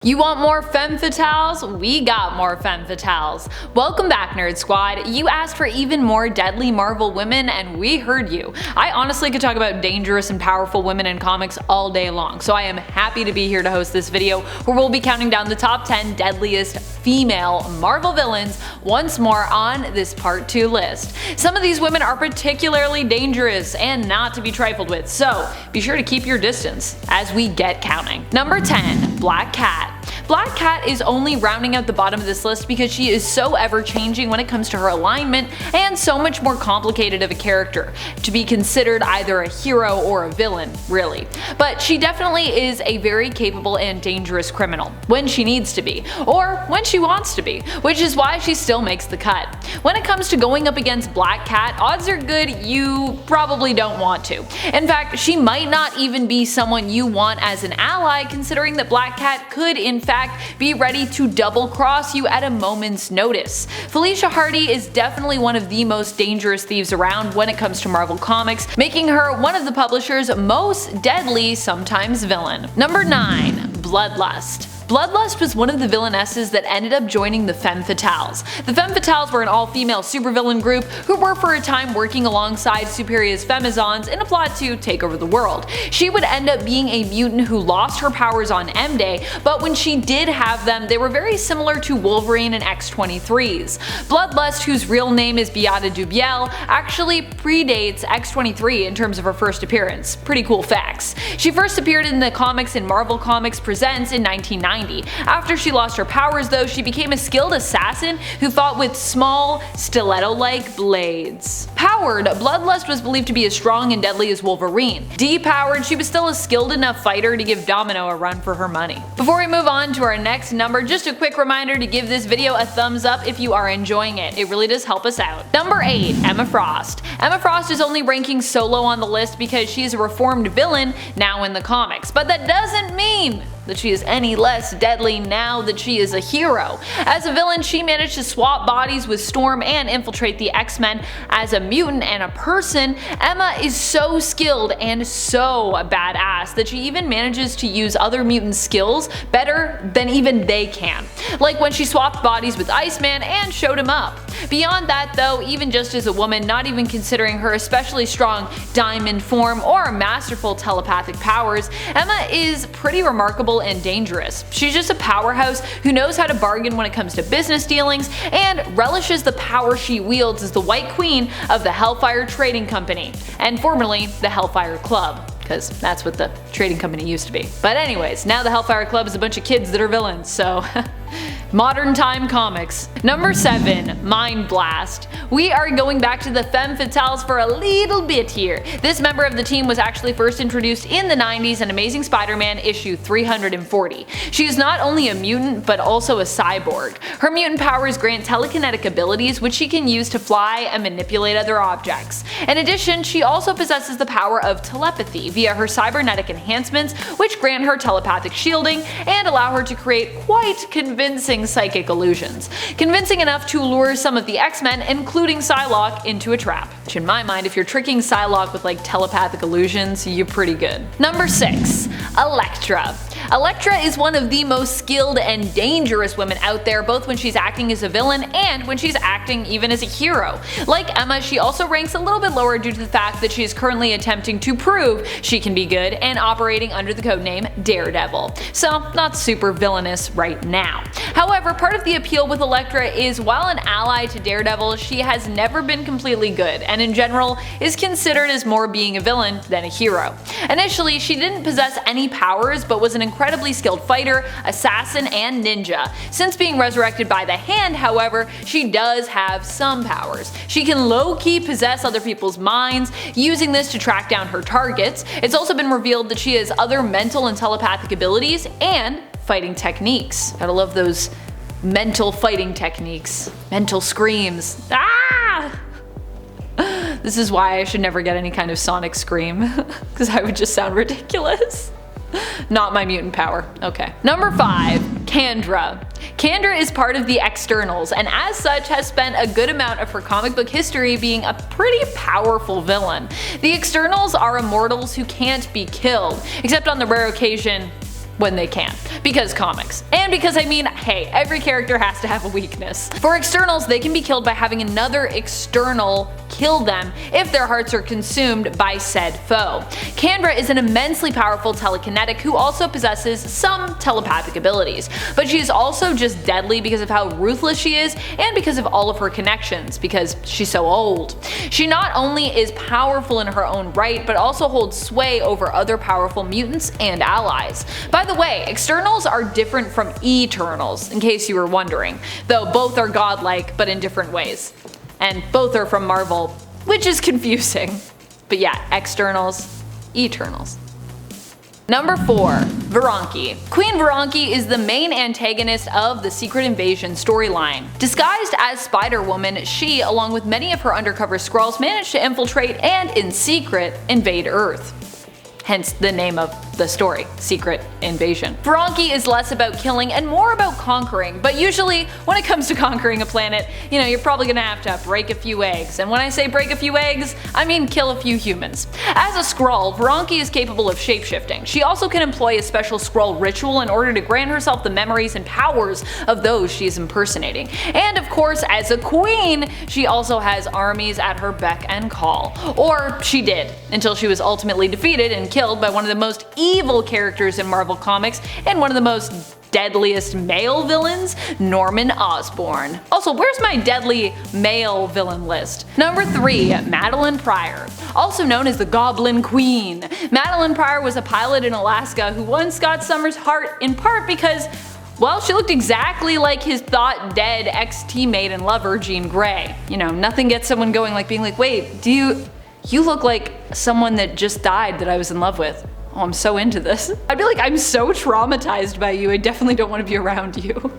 You want more femme fatales? We got more femme fatales. Welcome back, Nerd Squad. You asked for even more deadly Marvel women and we heard you. I honestly could talk about dangerous and powerful women in comics all day long, so I am happy to be here to host this video where we'll be counting down the top 10 deadliest female Marvel villains once more on this part 2 list. Some of these women are particularly dangerous and not to be trifled with, so be sure to keep your distance as we get counting. Number 10. Black Cat. Black Cat is only rounding out the bottom of this list because she is so ever-changing when it comes to her alignment and so much more complicated of a character to be considered either a hero or a villain, really. But she definitely is a very capable and dangerous criminal, when she needs to be, or when she wants to be, which is why she still makes the cut. When it comes to going up against Black Cat, odds are good you probably don't want to. In fact, she might not even be someone you want as an ally, considering that Black Cat could in fact be ready to double cross you at a moment's notice. Felicia Hardy is definitely one of the most dangerous thieves around when it comes to Marvel Comics, making her one of the publisher's most deadly, sometimes villain. Number 9. Bloodlust. Bloodlust was one of the villainesses that ended up joining the Femme Fatales. The Femme Fatales were an all-female supervillain group who were for a time working alongside Superior's Femizons in a plot to take over the world. She would end up being a mutant who lost her powers on M-Day, but when she did have them, they were very similar to Wolverine and X-23's. Bloodlust, whose real name is Beata Dubiel, actually predates X-23 in terms of her first appearance. Pretty cool facts. She first appeared in the comics in Marvel Comics Presents in 1990. After she lost her powers though, she became a skilled assassin who fought with small, stiletto-like blades. Powered, Bloodlust was believed to be as strong and deadly as Wolverine. Depowered, she was still a skilled enough fighter to give Domino a run for her money. Before we move on to our next number, just a quick reminder to give this video a thumbs up if you are enjoying it. It really does help us out. Number 8. Emma Frost. Emma Frost is only ranking so low on the list because she is a reformed villain now in the comics, but that doesn't mean that she is any less deadly now that she is a hero. As a villain, she managed to swap bodies with Storm and infiltrate the X-Men. As a mutant and a person, Emma is so skilled and so badass that she even manages to use other mutant skills better than even they can. Like when she swapped bodies with Iceman and showed him up. Beyond that though, even just as a woman, not even considering her especially strong diamond form or masterful telepathic powers, Emma is pretty remarkable and dangerous. She's just a powerhouse who knows how to bargain when it comes to business dealings and relishes the power she wields as the White Queen of the Hellfire Trading Company, and formerly the Hellfire Club, because that's what the trading company used to be. But anyways, now the Hellfire Club is a bunch of kids that are villains, so modern time comics. Number 7. Mind Blast. We are going back to the Femme Fatales for a little bit here. This member of the team was actually first introduced in the 90s in Amazing Spider-Man issue 340. She is not only a mutant but also a cyborg. Her mutant powers grant telekinetic abilities which she can use to fly and manipulate other objects. In addition, she also possesses the power of telepathy via her cybernetic enhancements, which grant her telepathic shielding and allow her to create quite convincing psychic illusions. Convincing enough to lure some of the X-Men, including Psylocke, into a trap. Which in my mind, if you're tricking Psylocke with like telepathic illusions, you're pretty good. Number 6. Elektra. Elektra is one of the most skilled and dangerous women out there, both when she's acting as a villain and when she's acting even as a hero. Like Emma, she also ranks a little bit lower due to the fact that she is currently attempting to prove she can be good and operating under the codename Daredevil. So not super villainous right now. However, part of the appeal with Elektra is while an ally to Daredevil, she has never been completely good and in general is considered as more being a villain than a hero. Initially, she didn't possess any powers but was an incredibly skilled fighter, assassin, and ninja. Since being resurrected by the Hand, however, she does have some powers. She can low-key possess other people's minds, using this to track down her targets. It's also been revealed that she has other mental and telepathic abilities and fighting techniques. Gotta love those mental fighting techniques. Mental screams. Ah! This is why I should never get any kind of sonic scream, because I would just sound ridiculous. Not my mutant power. Okay. Number 5. Kandra. Kandra is part of the Externals and as such has spent a good amount of her comic book history being a pretty powerful villain. The Externals are immortals who can't be killed, except on the rare occasion when they can. Because comics. And because I mean, hey, every character has to have a weakness. For externals, they can be killed by having another external kill them if their hearts are consumed by said foe. Kandra is an immensely powerful telekinetic who also possesses some telepathic abilities, but she is also just deadly because of how ruthless she is and because of all of her connections, because she's so old. She not only is powerful in her own right, but also holds sway over other powerful mutants and allies. By the way, externals are different from eternals, in case you were wondering, though both are godlike but in different ways. And both are from Marvel, which is confusing. But yeah, externals, eternals. Number 4. Varanki. Queen Varanki is the main antagonist of the Secret Invasion storyline. Disguised as Spider-Woman, she, along with many of her undercover Skrulls, managed to infiltrate and, in secret, invade Earth. Hence the name of the story, Secret Invasion. Varanki is less about killing and more about conquering, but usually when it comes to conquering a planet, you're probably gonna have to break a few eggs. And when I say break a few eggs, I mean kill a few humans. As a Skrull, Varanki is capable of shapeshifting. She also can employ a special Skrull ritual in order to grant herself the memories and powers of those she is impersonating. And of course, as a queen, she also has armies at her beck and call. Or she did, until she was ultimately defeated and killed by one of the most evil characters in Marvel Comics and one of the most deadliest male villains, Norman Osborn. Also, where's my deadly male villain list? Number 3. Madeline Pryor. Also known as the Goblin Queen. Madeline Pryor was a pilot in Alaska who won Scott Summers' heart in part because, well, she looked exactly like his thought dead ex-teammate and lover, Jean Grey. Nothing gets someone going like being like, wait, you look like someone that just died that I was in love with. Oh, I'm so into this. I'd be like, I'm so traumatized by you, I definitely don't want to be around you.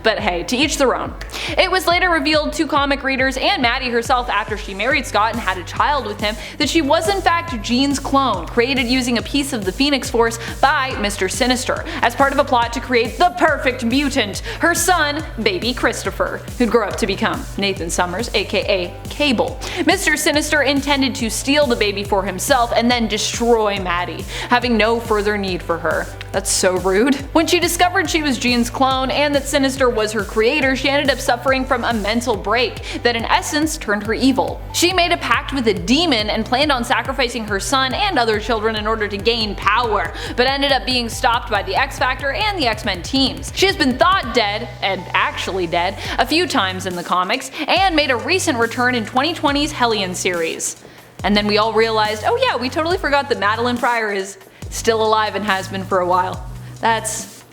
But hey, to each their own. It was later revealed to comic readers and Maddie herself after she married Scott and had a child with him that she was in fact Jean's clone, created using a piece of the Phoenix Force by Mr. Sinister, as part of a plot to create the perfect mutant, her son, baby Christopher, who'd grow up to become Nathan Summers, aka Cable. Mr. Sinister intended to steal the baby for himself and then destroy Maddie, having no further need for her. That's so rude. When she discovered she was Jean's clone and that Sinister was her creator, she ended up suffering from a mental break that in essence turned her evil. She made a pact with a demon and planned on sacrificing her son and other children in order to gain power, but ended up being stopped by the X-Factor and the X-Men teams. She has been thought dead, and actually dead, a few times in the comics, and made a recent return in 2020's Hellion series. And then we all realized, oh yeah, we totally forgot that Madeline Pryor is still alive and has been for a while.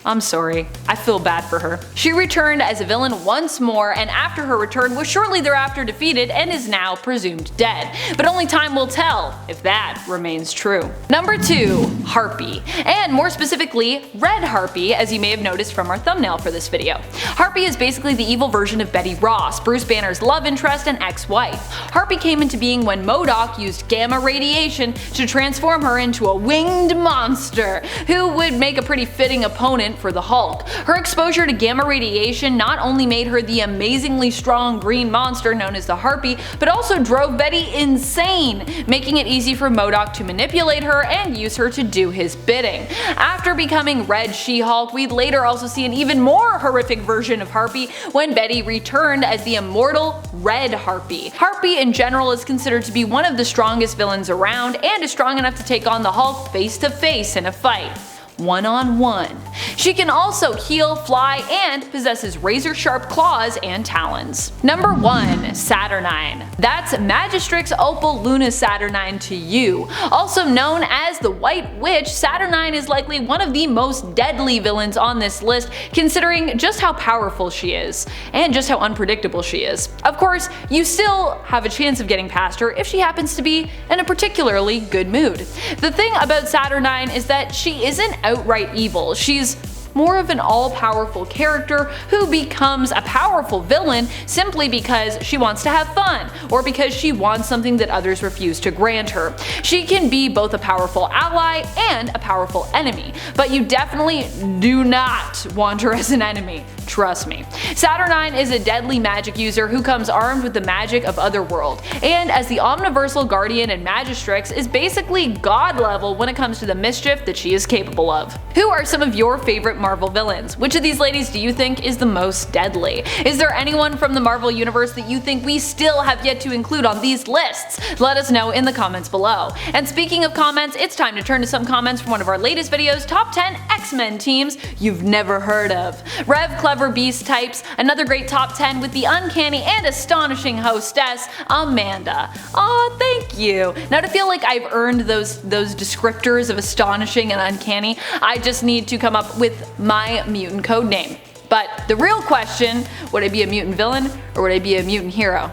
I'm sorry. I feel bad for her. She returned as a villain once more, and after her return was shortly thereafter defeated and is now presumed dead. But only time will tell if that remains true. Number 2. Harpy. And more specifically, Red Harpy, as you may have noticed from our thumbnail for this video. Harpy is basically the evil version of Betty Ross, Bruce Banner's love interest and ex-wife. Harpy came into being when MODOK used gamma radiation to transform her into a winged monster, who would make a pretty fitting opponent for the Hulk. Her exposure to gamma radiation not only made her the amazingly strong green monster known as the Harpy, but also drove Betty insane, making it easy for MODOK to manipulate her and use her to do his bidding. After becoming Red She-Hulk, we'd later also see an even more horrific version of Harpy when Betty returned as the immortal Red Harpy. Harpy in general is considered to be one of the strongest villains around and is strong enough to take on the Hulk face to face in a fight. One-on-one. She can also heal, fly, and possesses razor-sharp claws and talons. Number 1. Saturnine. That's Magistrix Opal Luna Saturnine to you. Also known as the White Witch, Saturnine is likely one of the most deadly villains on this list, considering just how powerful she is, and just how unpredictable she is. Of course, you still have a chance of getting past her if she happens to be in a particularly good mood. The thing about Saturnine is that she isn't outright evil. She's more of an all-powerful character who becomes a powerful villain simply because she wants to have fun, or because she wants something that others refuse to grant her. She can be both a powerful ally and a powerful enemy, but you definitely do not want her as an enemy. Trust me. Saturnine is a deadly magic user who comes armed with the magic of Otherworld, and as the omniversal guardian and magistrix is basically god level when it comes to the mischief that she is capable of. Who are some of your favorite Marvel villains? Which of these ladies do you think is the most deadly? Is there anyone from the Marvel universe that you think we still have yet to include on these lists? Let us know in the comments below. And speaking of comments, it's time to turn to some comments from one of our latest videos, Top 10 X-Men teams you've never heard of. Rev Clever Beast types another great top 10 with the uncanny and astonishing hostess, Amanda. Aw, thank you. Now to feel like I've earned those descriptors of astonishing and uncanny, I just need to come up with my mutant code name. But the real question, would I be a mutant villain or would I be a mutant hero?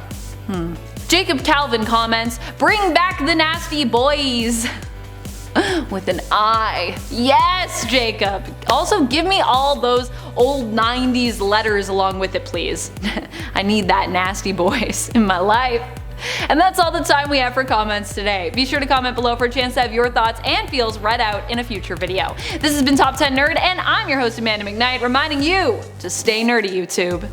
Jacob Calvin comments, bring back the nasty boys. With an I. Yes, Jacob! Also, give me all those old 90s letters along with it, please. I need that nasty voice in my life. And that's all the time we have for comments today. Be sure to comment below for a chance to have your thoughts and feels read out in a future video. This has been Top 10 Nerd, and I'm your host Amanda McKnight, reminding you to stay nerdy, YouTube.